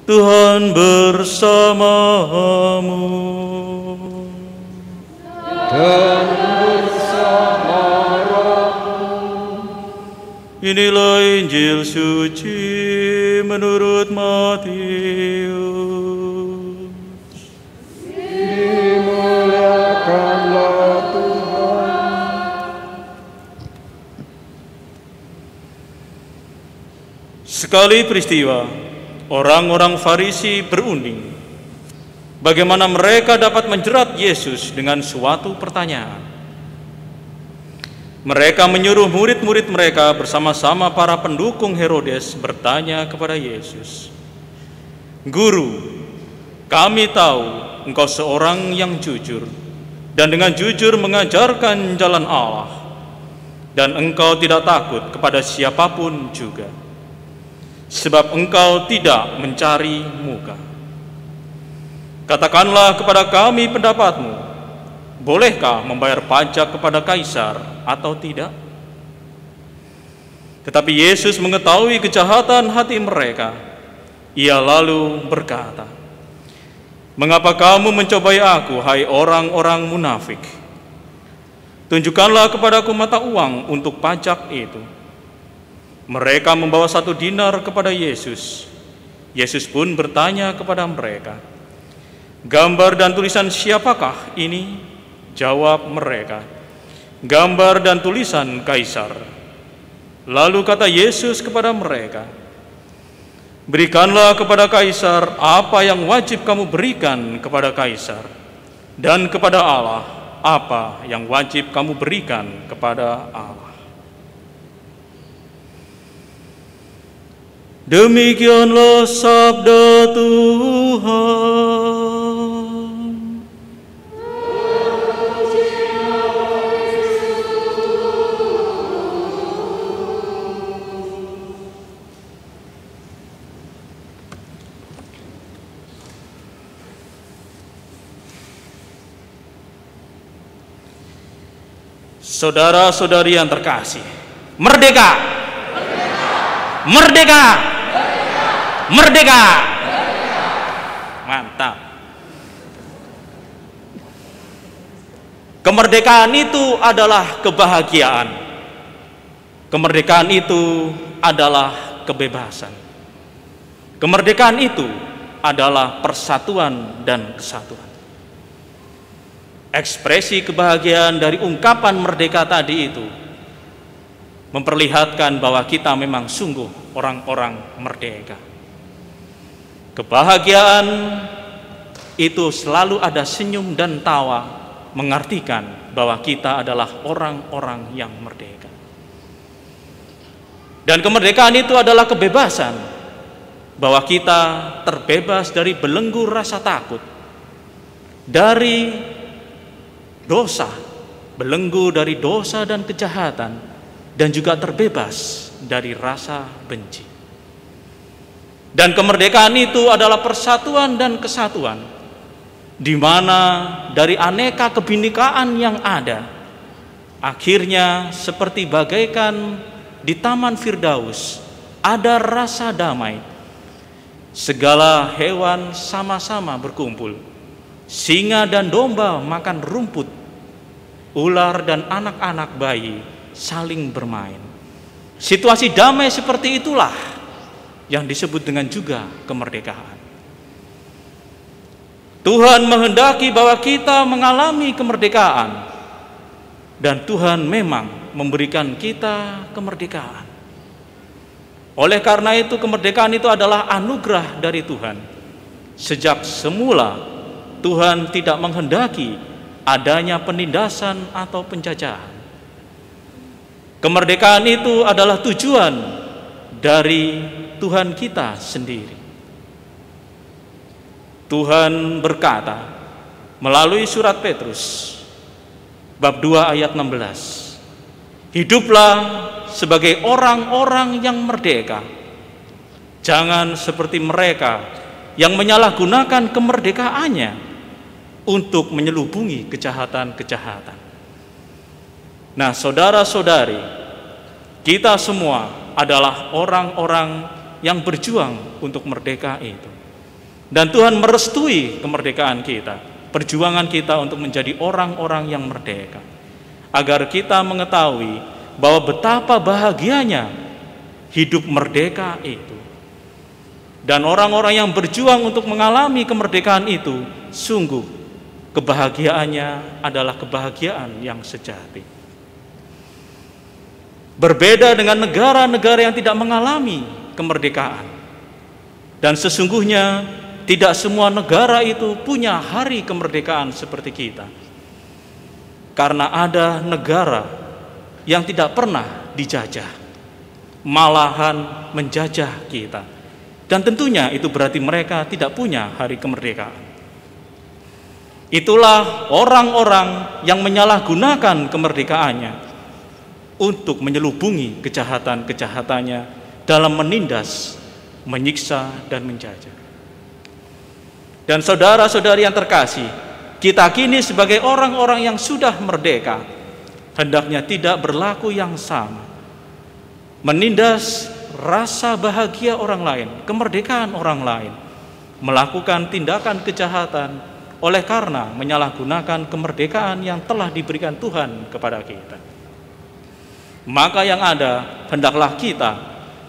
Tuhan bersamamu. Dan bersama rohmu. Inilah Injil suci menurut Matius. Dimuliakanlah Tuhan. Sekali peristiwa, orang-orang Farisi berunding bagaimana mereka dapat menjerat Yesus dengan suatu pertanyaan. Mereka menyuruh murid-murid mereka bersama-sama para pendukung Herodes bertanya kepada Yesus, "Guru, kami tahu Engkau seorang yang jujur dan dengan jujur mengajarkan jalan Allah, dan Engkau tidak takut kepada siapapun juga, sebab Engkau tidak mencari muka. Katakanlah kepada kami pendapatmu, bolehkah membayar pajak kepada Kaisar atau tidak?" Tetapi Yesus mengetahui kejahatan hati mereka. Ia lalu berkata, "Mengapa kamu mencobai aku, hai orang-orang munafik? Tunjukkanlah kepadaku mata uang untuk pajak itu." Mereka membawa 1 dinar kepada Yesus. Yesus pun bertanya kepada mereka, "Gambar dan tulisan siapakah ini?" Jawab mereka, "Gambar dan tulisan Kaisar." Lalu kata Yesus kepada mereka, "Berikanlah kepada Kaisar apa yang wajib kamu berikan kepada Kaisar, dan kepada Allah apa yang wajib kamu berikan kepada Allah." Demikianlah sabda Tuhan. Saudara-saudari yang terkasih, merdeka! Merdeka! Merdeka! Mantap. Kemerdekaan itu adalah kebahagiaan. Kemerdekaan itu adalah kebebasan. Kemerdekaan itu adalah persatuan dan kesatuan. Ekspresi kebahagiaan dari ungkapan merdeka tadi itu memperlihatkan bahwa kita memang sungguh orang-orang merdeka. Kebahagiaan itu selalu ada senyum dan tawa, mengartikan bahwa kita adalah orang-orang yang merdeka. Dan kemerdekaan itu adalah kebebasan, bahwa kita terbebas dari belenggu rasa takut, dari dosa, belenggu dari dosa dan kejahatan, dan juga terbebas dari rasa benci. Dan kemerdekaan itu adalah persatuan dan kesatuan, di mana dari aneka kebinekaan yang ada, akhirnya seperti bagaikan di Taman Firdaus ada rasa damai. Segala hewan sama-sama berkumpul, singa dan domba makan rumput, ular dan anak-anak bayi saling bermain. Situasi damai seperti itulah yang disebut dengan juga kemerdekaan. Tuhan menghendaki bahwa kita mengalami kemerdekaan, dan Tuhan memang memberikan kita kemerdekaan. Oleh karena itu, kemerdekaan itu adalah anugerah dari Tuhan. Sejak semula Tuhan tidak menghendaki adanya penindasan atau penjajahan. Kemerdekaan itu adalah tujuan dari Tuhan kita sendiri. Tuhan berkata melalui surat Petrus bab 2 ayat 16, "Hiduplah sebagai orang-orang yang merdeka. Jangan seperti mereka yang menyalahgunakan kemerdekaannya untuk menyelubungi kejahatan-kejahatan." Nah, saudara-saudari, kita semua adalah orang-orang yang berjuang untuk merdeka itu. Dan Tuhan merestui kemerdekaan kita, perjuangan kita untuk menjadi orang-orang yang merdeka, agar kita mengetahui bahwa betapa bahagianya hidup merdeka itu. Dan orang-orang yang berjuang untuk mengalami kemerdekaan itu, sungguh kebahagiaannya adalah kebahagiaan yang sejati. Berbeda dengan negara-negara yang tidak mengalami kemerdekaan. Dan sesungguhnya tidak semua negara itu punya hari kemerdekaan seperti kita. Karena ada negara yang tidak pernah dijajah, malahan menjajah kita. Dan tentunya itu berarti mereka tidak punya hari kemerdekaan. Itulah orang-orang yang menyalahgunakan kemerdekaannya untuk menyelubungi kejahatan-kejahatannya dalam menindas, menyiksa, dan menjajah. Dan saudara-saudari yang terkasih, kita kini sebagai orang-orang yang sudah merdeka, hendaknya tidak berlaku yang sama, menindas rasa bahagia orang lain, kemerdekaan orang lain, melakukan tindakan kejahatan oleh karena menyalahgunakan kemerdekaan yang telah diberikan Tuhan kepada kita. Maka yang ada, hendaklah kita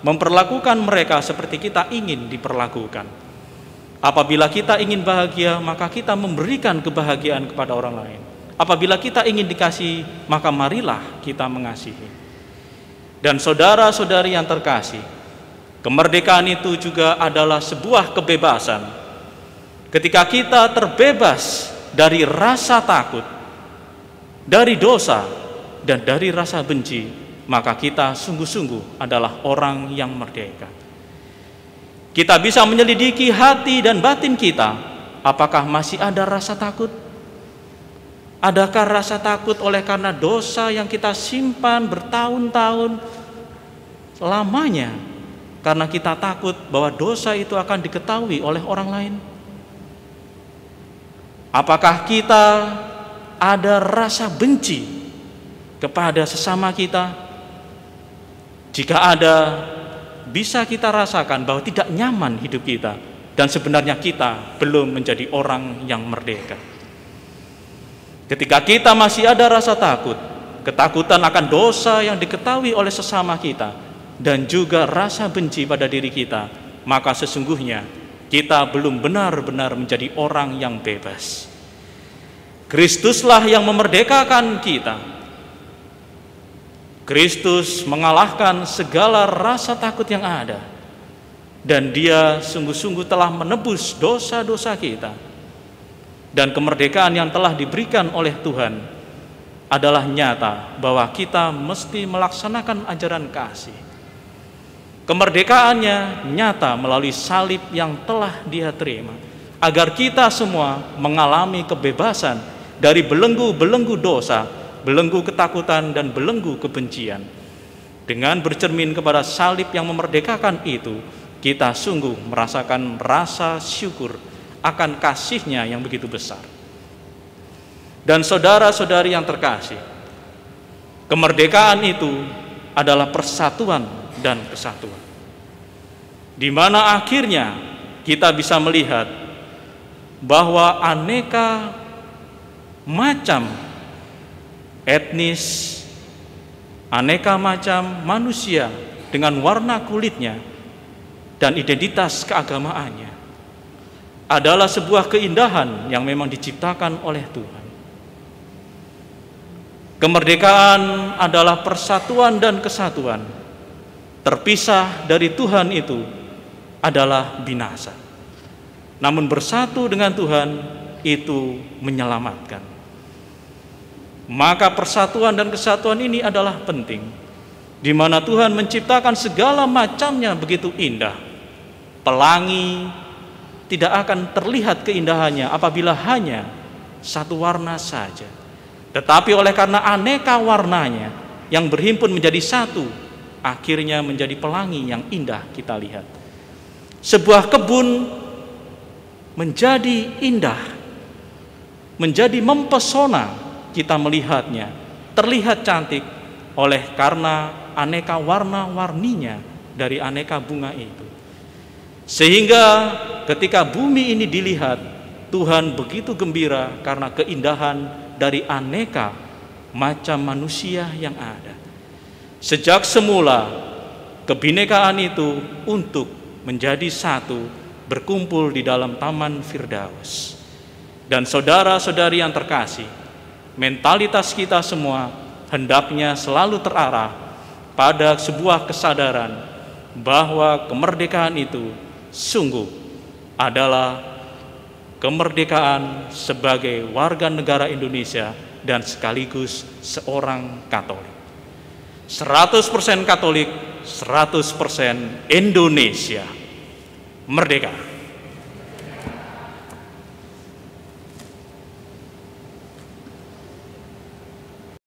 memperlakukan mereka seperti kita ingin diperlakukan. Apabila kita ingin bahagia, maka kita memberikan kebahagiaan kepada orang lain. Apabila kita ingin dikasih, maka marilah kita mengasihi. Dan saudara-saudari yang terkasih, kemerdekaan itu juga adalah sebuah kebebasan. Ketika kita terbebas dari rasa takut, dari dosa, dan dari rasa benci, maka kita sungguh-sungguh adalah orang yang merdeka. Kita bisa menyelidiki hati dan batin kita, apakah masih ada rasa takut? Adakah rasa takut oleh karena dosa yang kita simpan bertahun-tahun lamanya, karena kita takut bahwa dosa itu akan diketahui oleh orang lain? Apakah kita ada rasa benci kepada sesama kita? Jika ada, bisa kita rasakan bahwa tidak nyaman hidup kita, dan sebenarnya kita belum menjadi orang yang merdeka. Ketika kita masih ada rasa takut, ketakutan akan dosa yang diketahui oleh sesama kita, dan juga rasa benci pada diri kita, maka sesungguhnya kita belum benar-benar menjadi orang yang bebas. Kristuslah yang memerdekakan kita. Kristus mengalahkan segala rasa takut yang ada, dan Dia sungguh-sungguh telah menebus dosa-dosa kita. Dan kemerdekaan yang telah diberikan oleh Tuhan adalah nyata bahwa kita mesti melaksanakan ajaran kasih. Kemerdekaannya nyata melalui salib yang telah Dia terima, agar kita semua mengalami kebebasan dari belenggu-belenggu dosa, belenggu ketakutan, dan belenggu kebencian. Dengan bercermin kepada salib yang memerdekakan itu, kita sungguh merasakan rasa syukur akan kasih-Nya yang begitu besar. Dan saudara-saudari yang terkasih, kemerdekaan itu adalah persatuan dan kesatuan, di mana akhirnya kita bisa melihat bahwa aneka macam etnis, aneka macam manusia dengan warna kulitnya dan identitas keagamaannya adalah sebuah keindahan yang memang diciptakan oleh Tuhan. Kemerdekaan adalah persatuan dan kesatuan. Terpisah dari Tuhan itu adalah binasa. Namun bersatu dengan Tuhan itu menyelamatkan. Maka persatuan dan kesatuan ini adalah penting, di mana Tuhan menciptakan segala macamnya begitu indah. Pelangi tidak akan terlihat keindahannya apabila hanya satu warna saja. Tetapi oleh karena aneka warnanya yang berhimpun menjadi satu, akhirnya menjadi pelangi yang indah kita lihat. Sebuah kebun menjadi indah, menjadi mempesona kita melihatnya, terlihat cantik oleh karena aneka warna-warninya dari aneka bunga itu. Sehingga ketika bumi ini dilihat, Tuhan begitu gembira karena keindahan dari aneka macam manusia yang ada. Sejak semula, kebinekaan itu untuk menjadi satu, berkumpul di dalam Taman Firdaus. Dan saudara-saudari yang terkasih, mentalitas kita semua hendaknya selalu terarah pada sebuah kesadaran bahwa kemerdekaan itu sungguh adalah kemerdekaan sebagai warga negara Indonesia dan sekaligus seorang Katolik. 100% Katolik, 100% Indonesia. Merdeka!